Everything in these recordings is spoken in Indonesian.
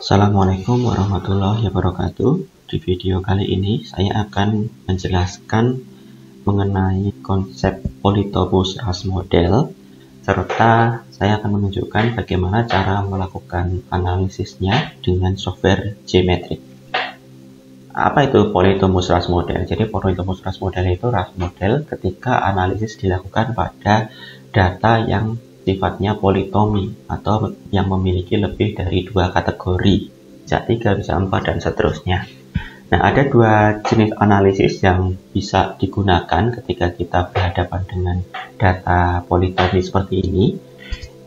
Assalamualaikum warahmatullahi wabarakatuh. Di video kali ini saya akan menjelaskan mengenai konsep Polytopus RAS model, serta saya akan menunjukkan bagaimana cara melakukan analisisnya dengan software Gmetric. Apa itu Polytopus RAS model? Jadi Polytopus RAS model itu RAS model ketika analisis dilakukan pada data yang sifatnya politomi atau yang memiliki lebih dari dua kategori, bisa 3, bisa 4, dan seterusnya. Nah, ada dua jenis analisis yang bisa digunakan ketika kita berhadapan dengan data politomi seperti ini.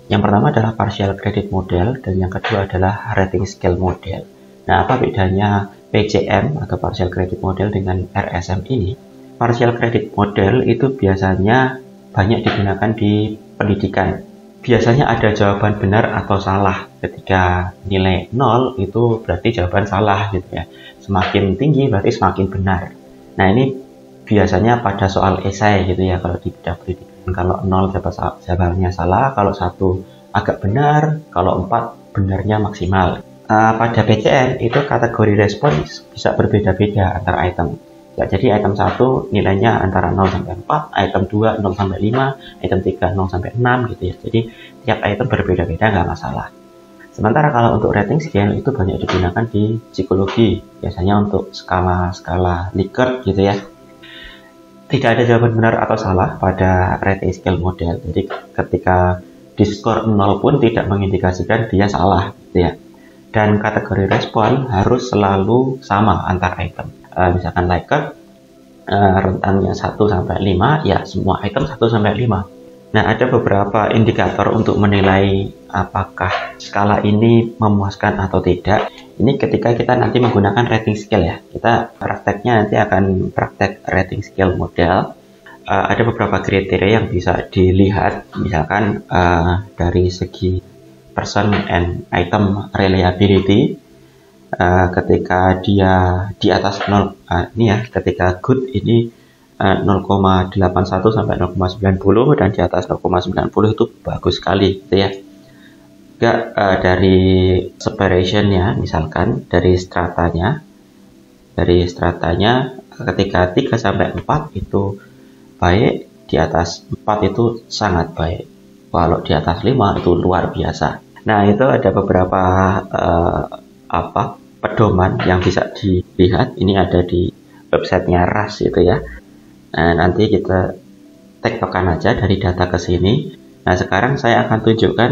Yang pertama adalah partial credit model, dan yang kedua adalah rating scale model. Nah, apa bedanya PCM atau partial credit model dengan RSM ini? Partial credit model itu biasanya banyak digunakan di pendidikan. Biasanya ada jawaban benar atau salah. Ketika nilai 0 itu berarti jawaban salah gitu ya. Semakin tinggi berarti semakin benar. Nah, ini biasanya pada soal esai gitu ya kalau di bidang pendidikan. Kalau 0 jawabannya salah, kalau 1 agak benar, kalau 4 benarnya maksimal. Pada PCM itu kategori respons bisa berbeda-beda antar item. Ya, jadi item 1 nilainya antara 0 sampai 4, item 2 0 sampai 5, item 3 0 sampai 6 gitu ya. Jadi tiap item berbeda-beda, nggak masalah. Sementara kalau untuk rating scale itu banyak digunakan di psikologi, biasanya untuk skala-skala Likert gitu ya. Tidak ada jawaban benar atau salah pada rating scale model. Jadi ketika di skor 0 pun tidak mengindikasikan dia salah gitu ya. Dan kategori respon harus selalu sama antar item. Misalkan Likert rentannya 1 sampai 5, ya semua item 1 sampai 5. Nah, ada beberapa indikator untuk menilai apakah skala ini memuaskan atau tidak. Ini ketika kita nanti menggunakan rating scale ya. Kita prakteknya nanti akan praktek rating scale model. Ada beberapa kriteria yang bisa dilihat, misalkan dari segi person and item reliability. Ketika dia di atas 0, ini ya, ketika good ini 0,81 sampai 0,90 dan di atas 0,90 itu bagus sekali gitu ya. Juga dari separation-nya, misalkan dari stratanya ketika 3 sampai 4 itu baik, di atas 4 itu sangat baik, kalau di atas 5 itu luar biasa. Nah, itu ada beberapa pedoman yang bisa dilihat. Ini ada di websitenya RAS itu ya. Nah, nanti kita tektokan aja dari data ke sini. Nah, sekarang saya akan tunjukkan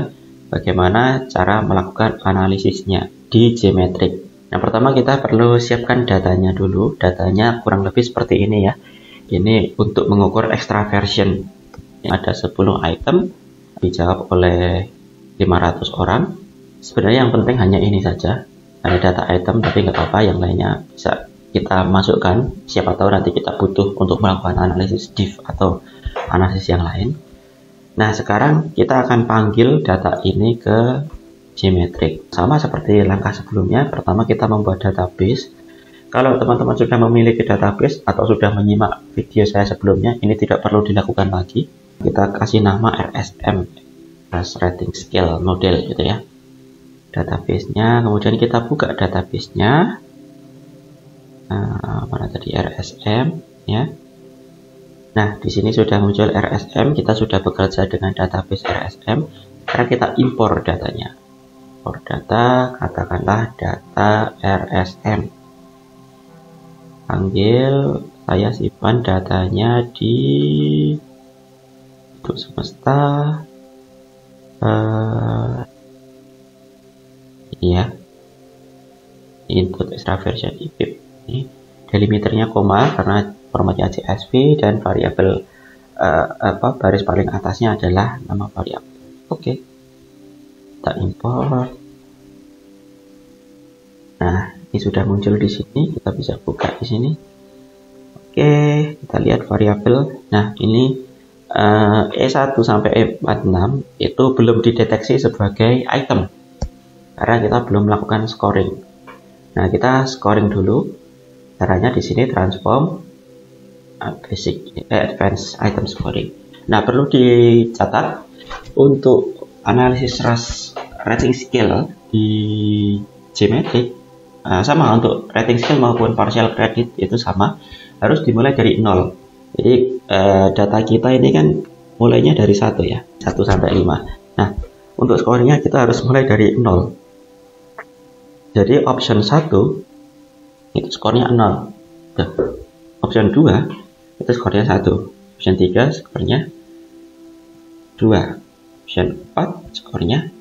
bagaimana cara melakukan analisisnya di Gmetric. Yang pertama kita perlu siapkan datanya dulu. Datanya kurang lebih seperti ini ya. Ini untuk mengukur extraversion. Ada 10 item, dijawab oleh 500 orang. Sebenarnya yang penting hanya ini saja. Ada data item, tapi nggak apa-apa, yang lainnya bisa kita masukkan. Siapa tahu nanti kita butuh untuk melakukan analisis diff atau analisis yang lain. Nah, sekarang kita akan panggil data ini ke Gmetric. Sama seperti langkah sebelumnya, pertama kita membuat database. Kalau teman-teman sudah memiliki database atau sudah menyimak video saya sebelumnya, ini tidak perlu dilakukan lagi. Kita kasih nama RSM, RAS Rating Scale Model gitu ya. Database-nya, kemudian kita buka database-nya. Mana tadi RSM ya. Nah, di sini sudah muncul RSM, kita sudah bekerja dengan database RSM. Sekarang kita impor datanya. Impor data, katakanlah data RSM. Panggil, saya simpan datanya di untuk semesta. Ya, input extraversion IPIP ini delimiternya koma karena formatnya CSV dan variabel baris paling atasnya adalah nama variabel. Oke, kita import. Nah, ini sudah muncul di sini, kita bisa buka di sini. Oke, kita lihat variabel. Nah, ini E1 sampai E46 itu belum dideteksi sebagai item karena kita belum melakukan scoring. Nah, kita scoring dulu. Caranya di sini transform advanced item scoring. Nah, perlu dicatat untuk analisis RAS rating scale di geometrik sama untuk rating scale maupun partial credit itu sama, harus dimulai dari 0. Jadi data kita ini kan mulainya dari 1 ya, 1 sampai 5. Nah, untuk skornya kita harus mulai dari 0. Jadi option 1 itu skornya 0. Option 2 itu skornya 1. Option 3 skornya 2. Option 4 skornya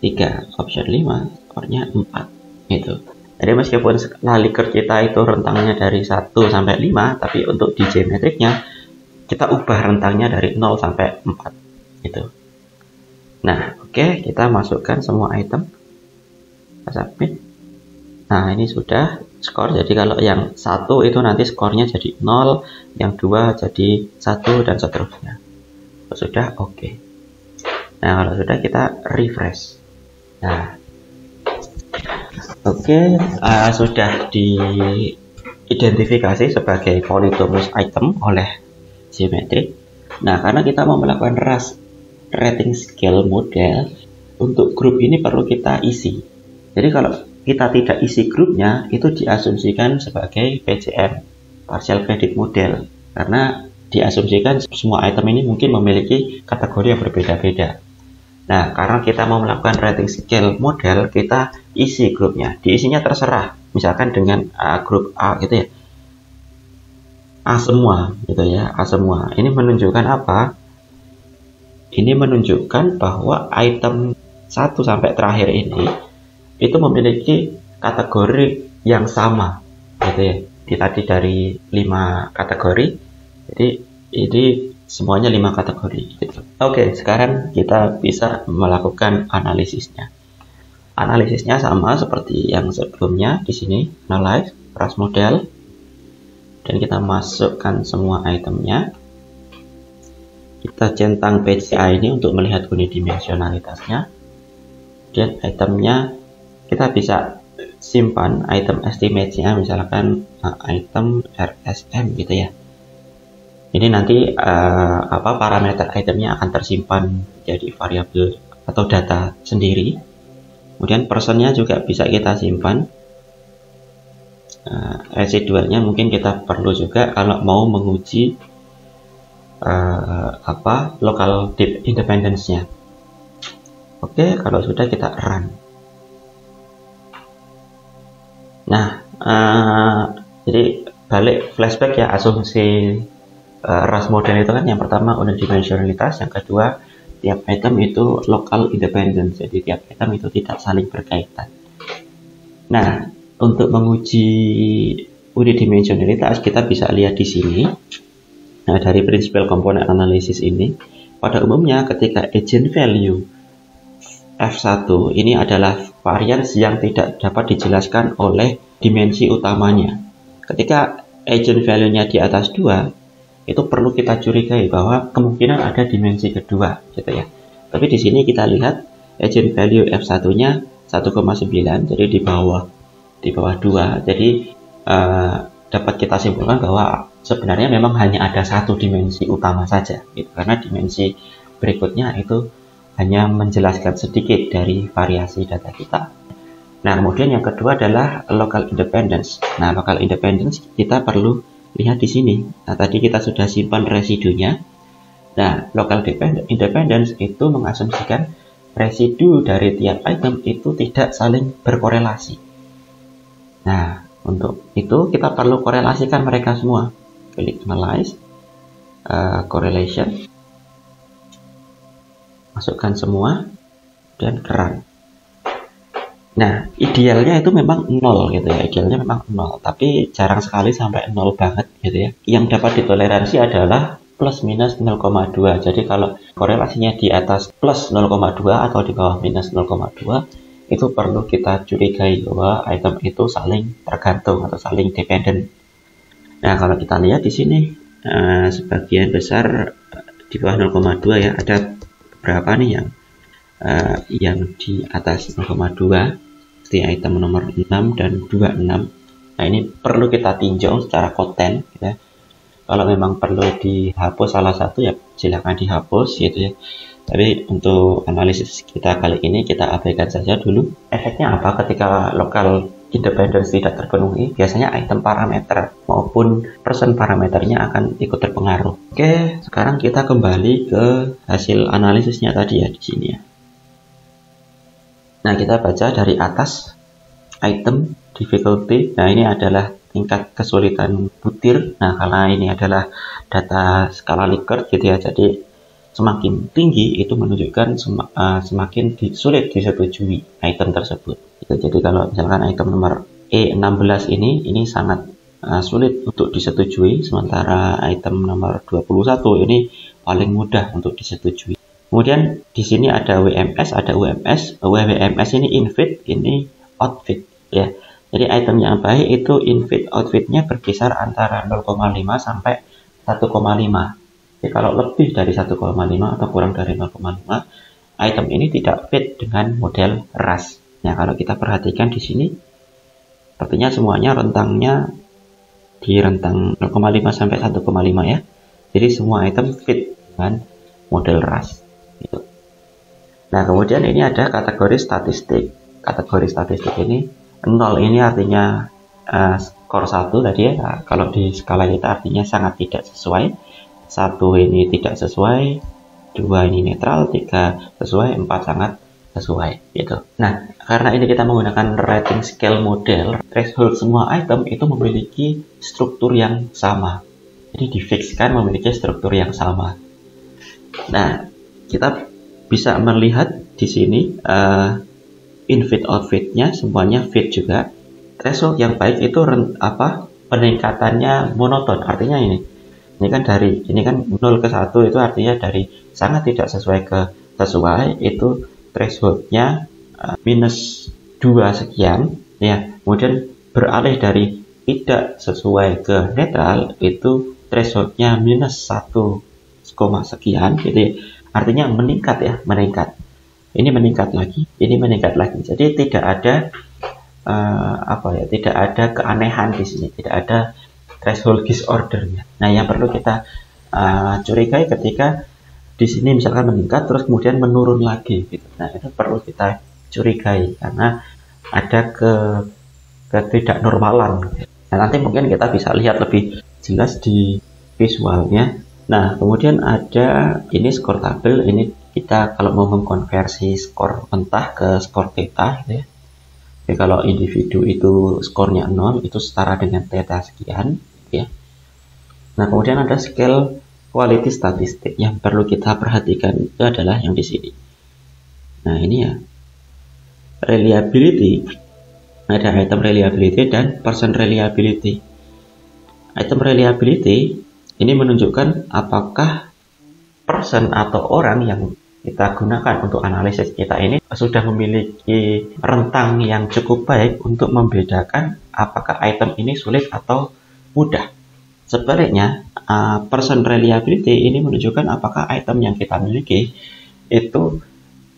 3. Option 5 skornya 4. Gitu. Jadi meskipun Likert kita itu rentangnya dari 1 sampai 5, tapi untuk di geometriknya kita ubah rentangnya dari 0 sampai 4 gitu. Nah, oke, kita masukkan semua item, kita submit. Nah, ini sudah skor. Jadi kalau yang 1 itu nanti skornya jadi 0, yang 2 jadi 1 dan seterusnya. Kalau sudah, oke. Nah, kalau sudah kita refresh. Nah, oke, sudah diidentifikasi sebagai polytomous item oleh geometrik. Nah, karena kita mau melakukan rating scale model, untuk grup ini perlu kita isi. Jadi kalau kita tidak isi grupnya, itu diasumsikan sebagai PCM, partial credit model, karena diasumsikan semua item ini mungkin memiliki kategori yang berbeda-beda. Nah, karena kita mau melakukan rating scale model, kita isi grupnya. Diisinya terserah, misalkan dengan grup A gitu ya, A semua gitu ya, A semua. Ini menunjukkan apa? Ini menunjukkan bahwa item 1 sampai terakhir ini itu memiliki kategori yang sama gitu ya. Tadi dari 5 kategori, jadi ini semuanya 5 kategori gitu. Oke, sekarang kita bisa melakukan analisisnya. Analisisnya sama seperti yang sebelumnya. Di sini analyze RAS model, dan kita masukkan semua itemnya. Kita centang PCA ini untuk melihat unidimensionalitasnya. Dan itemnya kita bisa simpan item estimate-nya, misalkan item RSM gitu ya. Ini nanti parameter itemnya akan tersimpan jadi variabel atau data sendiri. Kemudian persennya juga bisa kita simpan. Residualnya mungkin kita perlu juga kalau mau menguji local independence-nya. Oke, kalau sudah kita run. Nah, jadi balik flashback ya, asumsi RAS model itu kan yang pertama unidimensionalitas, yang kedua tiap item itu local independence, jadi tiap item itu tidak saling berkaitan. Nah, untuk menguji unidimensionalitas kita bisa lihat di sini. Nah, dari principal component analysis ini, pada umumnya ketika agent value F1 ini adalah varians yang tidak dapat dijelaskan oleh dimensi utamanya. Ketika agent value-nya di atas 2, itu perlu kita curigai bahwa kemungkinan ada dimensi kedua gitu ya. Tapi di sini kita lihat agent value F1-nya 1,9, jadi di bawah 2. Jadi dapat kita simpulkan bahwa sebenarnya memang hanya ada satu dimensi utama saja gitu, karena dimensi berikutnya itu hanya menjelaskan sedikit dari variasi data kita. Nah, kemudian yang kedua adalah local independence. Nah, local independence kita perlu lihat di sini. Nah, tadi kita sudah simpan residunya. Nah, local independence itu mengasumsikan residu dari tiap item itu tidak saling berkorelasi. Nah, untuk itu kita perlu korelasikan mereka semua. Klik analyze, correlation, masukkan semua, dan run. Nah, idealnya itu memang 0 gitu ya, idealnya memang 0, tapi jarang sekali sampai 0 banget gitu ya. Yang dapat ditoleransi adalah plus minus 0,2. Jadi kalau korelasinya di atas plus 0,2 atau di bawah minus 0,2, itu perlu kita curigai bahwa item itu saling tergantung atau saling dependent. Nah, kalau kita lihat di sini sebagian besar di bawah 0,2 ya, ada beberapa nih yang di atas 0,2 seperti item nomor 6 dan 26. Nah, ini perlu kita tinjau secara konten ya. Kalau memang perlu dihapus salah satu ya silakan dihapus gitu ya. Tapi untuk analisis kita kali ini kita abaikan saja dulu. Efeknya apa ketika local independence tidak terpenuhi? Biasanya item parameter maupun person parameternya akan ikut terpengaruh. Oke, sekarang kita kembali ke hasil analisisnya tadi ya di sini ya. Nah, kita baca dari atas item difficulty. Nah, ini adalah tingkat kesulitan butir. Nah, karena ini adalah data skala Likert gitu ya, jadi semakin tinggi itu menunjukkan semakin sulit disetujui item tersebut. Jadi kalau misalkan item nomor E16 ini sangat sulit untuk disetujui, sementara item nomor 21 ini paling mudah untuk disetujui. Kemudian di sini ada WMS, ada UMS. WMS ini infit, ini outfit ya. Jadi item yang baik itu infit outfitnya berkisar antara 0,5 sampai 1,5. Jadi kalau lebih dari 1,5 atau kurang dari 0,5, item ini tidak fit dengan model RAS. Nah, kalau kita perhatikan di sini, artinya semuanya rentangnya di rentang 0,5 sampai 1,5 ya. Jadi semua item fit dengan model RAS. Gitu. Nah, kemudian ini ada kategori statistik. Kategori statistik ini 0 ini artinya skor 1 tadi ya. Nah, kalau di skala kita artinya sangat tidak sesuai. 1 ini tidak sesuai, 2 ini netral, 3 sesuai, 4 sangat sesuai gitu. Nah, karena ini kita menggunakan rating scale model, threshold semua item itu memiliki struktur yang sama. Jadi difixkan memiliki struktur yang sama. Nah, kita bisa melihat di sini infit outfitnya semuanya fit juga. Threshold yang baik itu peningkatannya monoton, artinya ini kan 0 ke 1 itu artinya dari sangat tidak sesuai ke sesuai itu thresholdnya minus 2 sekian ya. Kemudian beralih dari tidak sesuai ke netral itu thresholdnya minus 1, sekian. Jadi artinya meningkat ya, ini meningkat lagi, ini meningkat lagi. Jadi tidak ada tidak ada keanehan di sini, tidak ada threshold disordernya. Nah, yang perlu kita curigai ketika di sini misalkan meningkat terus kemudian menurun lagi gitu. Nah, itu perlu kita curigai karena ada ketidaknormalan. Nah, nanti mungkin kita bisa lihat lebih jelas di visualnya. Nah, kemudian ada ini skor tabel. Ini kita kalau mau mengkonversi skor mentah ke skor theta gitu ya. Jadi kalau individu itu skornya 0 itu setara dengan theta sekian ya. Nah, kemudian ada scale quality statistik yang perlu kita perhatikan itu adalah yang di sini. Nah, ini ya. Reliability. Ada item reliability dan person reliability. Item reliability ini menunjukkan apakah person atau orang yang kita gunakan untuk analisis kita ini sudah memiliki rentang yang cukup baik untuk membedakan apakah item ini sulit atau mudah. Sebaliknya, person reliability ini menunjukkan apakah item yang kita miliki itu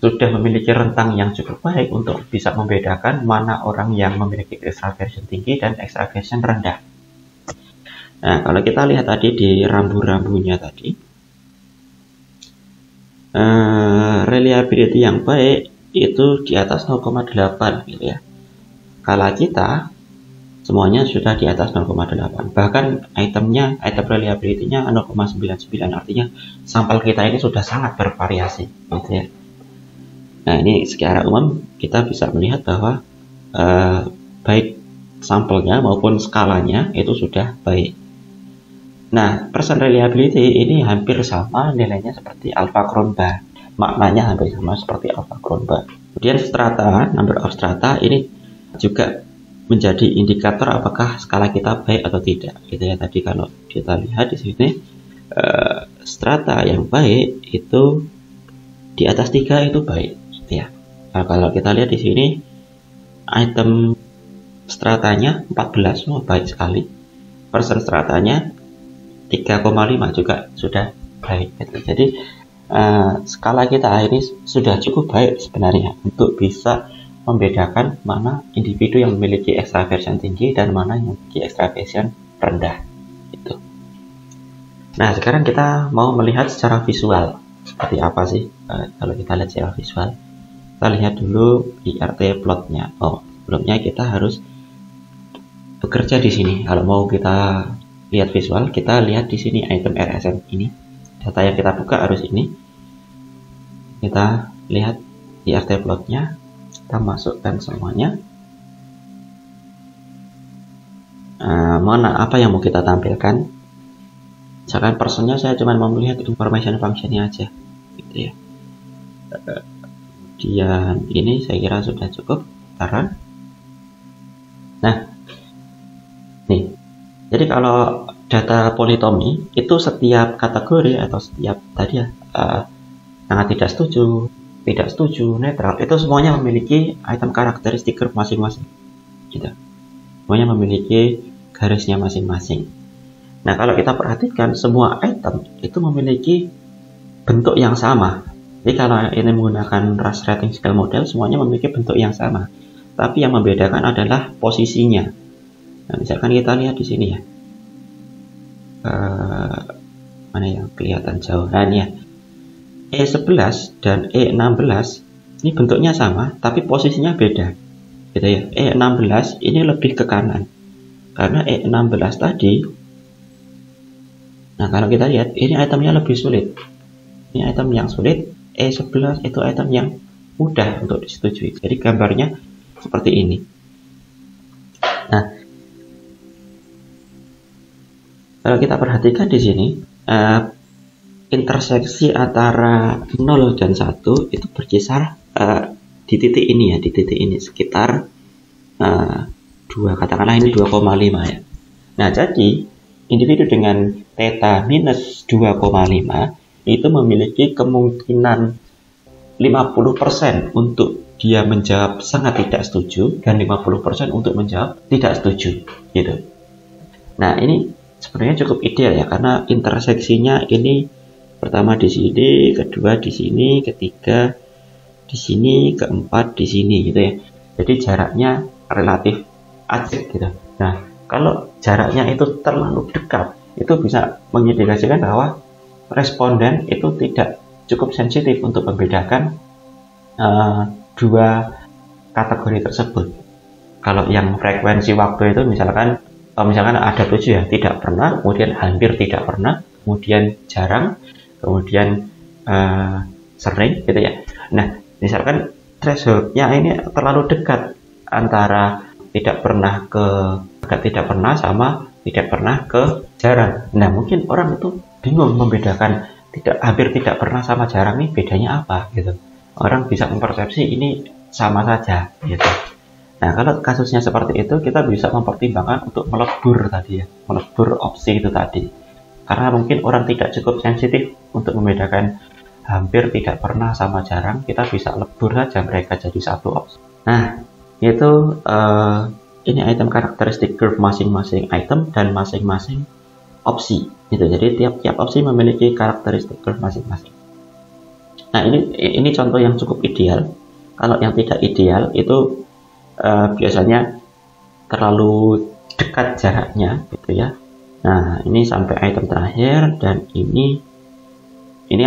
sudah memiliki rentang yang cukup baik untuk bisa membedakan mana orang yang memiliki extraversion tinggi dan extraversion rendah. Nah, kalau kita lihat tadi di rambu-rambunya tadi, reliability yang baik itu di atas 0,8 gitu ya. Skala kita semuanya sudah di atas 0,8. Bahkan item reliability-nya 0,99, artinya sampel kita ini sudah sangat bervariasi gitu ya. Nah, ini secara umum kita bisa melihat bahwa baik sampelnya maupun skalanya itu sudah baik. Nah, person reliability ini hampir sama nilainya seperti alpha Cronbach. Maknanya hampir sama seperti alpha Cronbach. Kemudian strata, number of strata ini juga menjadi indikator apakah skala kita baik atau tidak. Gitu ya, tadi kalau kita lihat di sini strata yang baik itu di atas 3 itu baik. Gitu ya. Nah, kalau kita lihat di sini item stratanya 14, baik sekali. Person stratanya 3,5 juga sudah baik. Gitu. Jadi skala kita ini sudah cukup baik sebenarnya untuk bisa membedakan mana individu yang memiliki extraversion tinggi dan mana yang memiliki extraversion rendah. Gitu. Nah, sekarang kita mau melihat secara visual. seperti apa sih kalau kita lihat secara visual. Kita lihat dulu IRT plotnya. Sebelumnya kita harus bekerja di sini. Kalau mau kita lihat visual, kita lihat di sini item RSM ini. Data yang kita buka harus ini. Kita lihat IRT plotnya, kita masukkan semuanya. Mana apa yang mau kita tampilkan? Misalkan personnya saya cuma mau melihat information functionnya aja, gitu ya. Kemudian ini saya kira sudah cukup. Nah, nih. Jadi kalau data politomi itu setiap kategori atau setiap tadi ya, sangat tidak setuju, netral, itu semuanya memiliki item karakteristik curve masing-masing. Gitu. Semuanya memiliki garisnya masing-masing. Nah, kalau kita perhatikan semua item itu memiliki bentuk yang sama. Jadi kalau ini menggunakan Rust Rating Scale Model, semuanya memiliki bentuk yang sama. Tapi yang membedakan adalah posisinya. Nah, misalkan kita lihat di sini ya. Mana yang kelihatan jauh? Nah, ini ya. E11 dan E16 ini bentuknya sama, tapi posisinya beda. Gitu ya. E16 ini lebih ke kanan. Karena E16 tadi, nah kalau kita lihat, ini itemnya lebih sulit. Ini item yang sulit. E11 itu item yang mudah untuk disetujui. Jadi gambarnya seperti ini. Nah, kalau kita perhatikan di sini, interseksi antara 0 dan 1 itu berkisar di titik ini ya, di titik ini sekitar 2, katakanlah ini 2,5 ya. Nah, jadi individu dengan theta minus 2,5 itu memiliki kemungkinan 50% untuk dia menjawab sangat tidak setuju dan 50% untuk menjawab tidak setuju gitu. Nah, ini sebenarnya cukup ideal ya, karena interseksinya ini pertama di sini, kedua di sini, ketiga di sini, keempat di sini gitu ya. Jadi jaraknya relatif ajak gitu. Nah, kalau jaraknya itu terlalu dekat, itu bisa mengindikasikan bahwa responden itu tidak cukup sensitif untuk membedakan dua kategori tersebut. Kalau yang frekuensi waktu itu misalkan ada 7 ya, tidak pernah, kemudian hampir tidak pernah, kemudian jarang, kemudian sering gitu ya. Nah, misalkan thresholdnya ini terlalu dekat antara tidak pernah sama tidak pernah ke jarang. Nah, mungkin orang itu bingung membedakan hampir tidak pernah sama jarang ini bedanya apa gitu. Orang bisa mempersepsi ini sama saja gitu. Nah, kalau kasusnya seperti itu, kita bisa mempertimbangkan untuk melebur tadi ya, melebur opsi itu tadi. Karena mungkin orang tidak cukup sensitif untuk membedakan hampir tidak pernah sama jarang, kita bisa lebur saja mereka jadi satu opsi. Nah, itu ini item karakteristik curve masing-masing item dan masing-masing opsi gitu. Jadi tiap opsi memiliki karakteristik curve masing-masing. Nah, ini contoh yang cukup ideal. Kalau yang tidak ideal itu biasanya terlalu dekat jaraknya gitu ya. Nah, ini sampai item terakhir, dan ini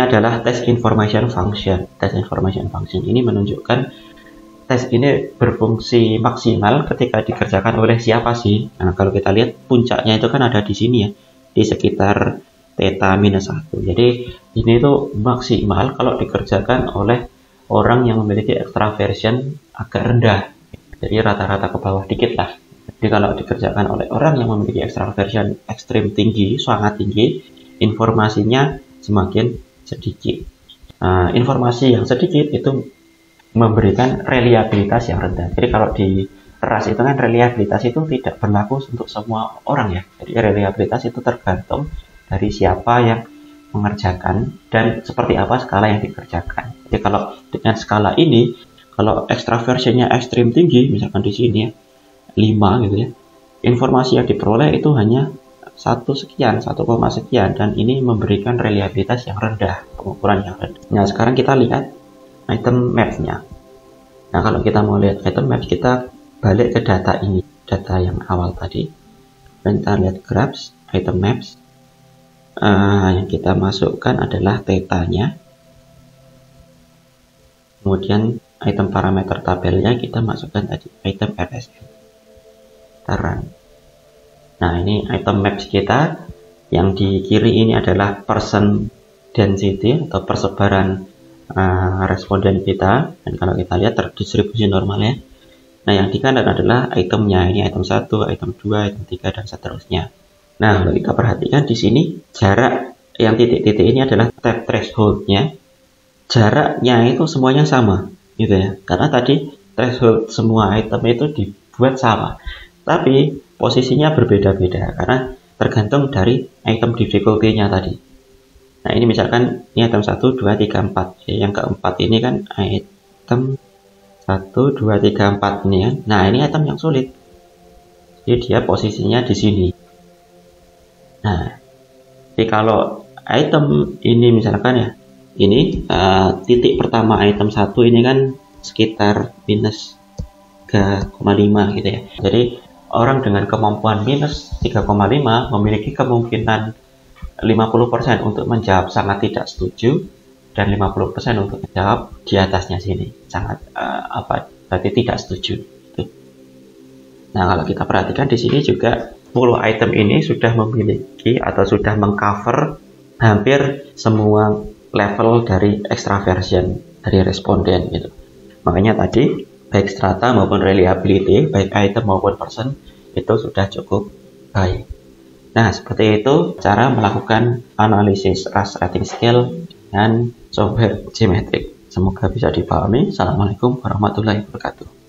adalah test information function. Test information function ini menunjukkan tes ini berfungsi maksimal ketika dikerjakan oleh siapa sih. Nah, kalau kita lihat puncaknya itu kan ada di sini ya, di sekitar theta minus 1. Jadi ini tuh maksimal kalau dikerjakan oleh orang yang memiliki extraversion agak rendah. Jadi rata-rata ke bawah dikit lah. Jadi kalau dikerjakan oleh orang yang memiliki extraversion ekstrim tinggi, sangat tinggi, informasinya semakin sedikit. Informasi yang sedikit itu memberikan reliabilitas yang rendah. Jadi kalau di Rust itu kan reliabilitas itu tidak berlaku untuk semua orang ya. Jadi reliabilitas itu tergantung dari siapa yang mengerjakan dan seperti apa skala yang dikerjakan. Jadi kalau dengan skala ini, kalau extraversionnya ekstrim tinggi, misalkan di sini ya, 5 gitu ya, informasi yang diperoleh itu hanya 1 sekian, 1, sekian, dan ini memberikan reliabilitas yang rendah, pengukuran yang rendah. Nah, sekarang kita lihat item maps-nya. Nah, kalau kita mau lihat item maps, kita balik ke data ini, data yang awal tadi, dan kita lihat graphs, item maps. Yang kita masukkan adalah theta-nya. Kemudian item parameter tabelnya kita masukkan tadi item RSM terang. Nah, ini item maps kita. Yang di kiri ini adalah person density atau persebaran responden kita, dan kalau kita lihat terdistribusi normal ya. Nah, yang di kanan adalah itemnya, ini item 1, item 2, item 3, dan seterusnya. Nah, kalau kita perhatikan di sini jarak yang titik-titik ini adalah tab thresholdnya. Jaraknya itu semuanya sama, gitu ya. Karena tadi threshold semua item itu dibuat sama, tapi posisinya berbeda-beda karena tergantung dari item difficulty-nya tadi. Nah, ini misalkan ini item 1, 2, 3, 4. Yang keempat ini kan item 1, 2, 3, 4 ini ya. Nah, ini item yang sulit. Jadi dia posisinya di sini. Nah, jadi kalau item ini misalkan ya, ini titik pertama item 1 ini kan sekitar minus 3,5 gitu ya. Jadi orang dengan kemampuan minus 3,5 memiliki kemungkinan 50% untuk menjawab sangat tidak setuju dan 50% untuk menjawab di atasnya sini sangat berarti tidak setuju. Nah, kalau kita perhatikan di sini juga 10 item ini sudah memiliki atau sudah mengcover hampir semua level dari extraversion dari responden gitu. Makanya tadi baik strata maupun reliability, baik item maupun person itu sudah cukup baik. Nah, seperti itu cara melakukan analisis RAS rating scale dengan software Gmetric. Semoga bisa dipahami. Assalamualaikum warahmatullahi wabarakatuh.